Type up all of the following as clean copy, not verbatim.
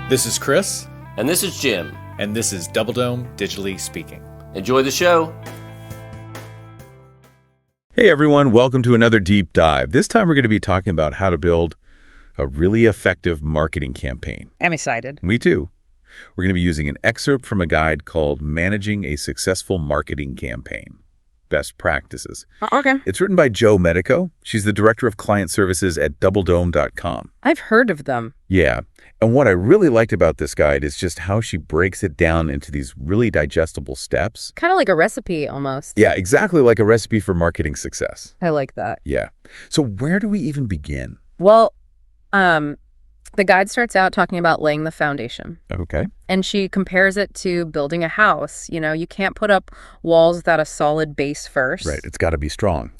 This is Chris. And this is Jim. And this is Double Dome Digitally Speaking. Enjoy the show. Hey everyone, welcome to another deep dive. This time we're going to be talking about how to build a really effective marketing campaign. I'm excited. Me too. We're going to be using an excerpt from a guide called Managing a Successful Marketing Campaign. Best Practices. Okay. It's written by Jo Medico. She's the Director of Client Services at DoubleDome.com. I've heard of them. Yeah. And what I really liked about this guide is just how she breaks it down into these really digestible steps. Kind of like a recipe almost. Yeah, exactly like a recipe for marketing success. I like that. Yeah. So where do we even begin? Well, the guide starts out talking about laying the foundation. Okay. And she compares it to building a house. You know, you can't put up walls without a solid base first. Right. It's got to be strong.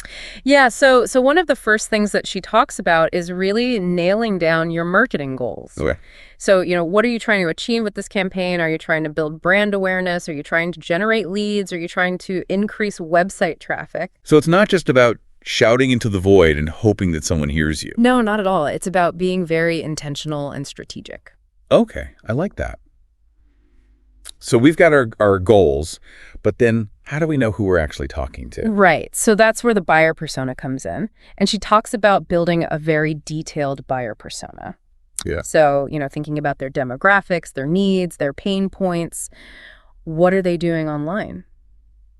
Yeah. So one of the first things that she talks about is really nailing down your marketing goals. Okay. So, you know, what are you trying to achieve with this campaign? Are you trying to build brand awareness? Are you trying to generate leads? Are you trying to increase website traffic? So it's not just about shouting into the void and hoping that someone hears you. No, not at all. It's about being very intentional and strategic. Okay. I like that. So we've got our goals, but then how do we know who we're actually talking to? Right. So that's where the buyer persona comes in. And she talks about building a very detailed buyer persona. Yeah. So, you know, thinking about their demographics, their needs, their pain points. What are they doing online?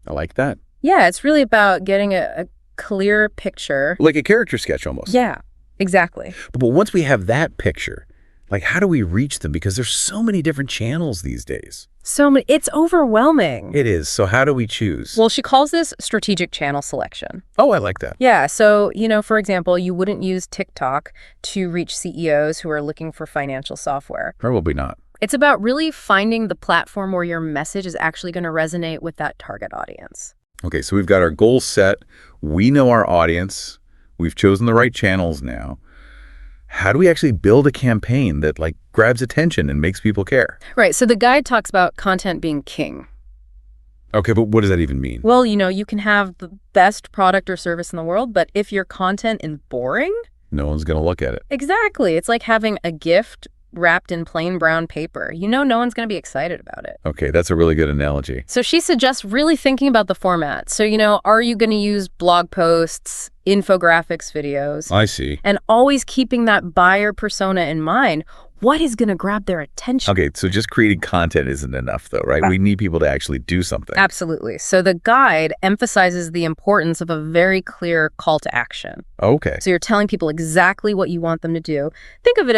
I like that. Yeah, it's really about getting a clear picture. Like a character sketch almost. Yeah, exactly. But once we have that picture, like how do we reach them? Because there's so many different channels these days. So many, it's overwhelming. It is. So how do we choose? Well, she calls this strategic channel selection. Oh, I like that. Yeah. So, you know, for example, you wouldn't use TikTok to reach CEOs who are looking for financial software. Probably not. It's about really finding the platform where your message is actually going to resonate with that target audience. Okay, so we've got our goals set. We know our audience. We've chosen the right channels now. How do we actually build a campaign that like grabs attention and makes people care? Right. So the guide talks about content being king. Okay, but what does that even mean? Well, you know, you can have the best product or service in the world, but if your content is boring, no one's going to look at it. Exactly. It's like having a gift wrapped in plain brown paper. You know, no one's going to be excited about it. Okay, that's a really good analogy. So she suggests really thinking about the format. So, you know, are you going to use blog posts, infographics, videos? I see. And always keeping that buyer persona in mind. What is going to grab their attention? Okay, so just creating content isn't enough though, right? We need people to actually do something. Absolutely. So the guide emphasizes the importance of a very clear call to action. Okay. So you're telling people exactly what you want them to do. Think of it as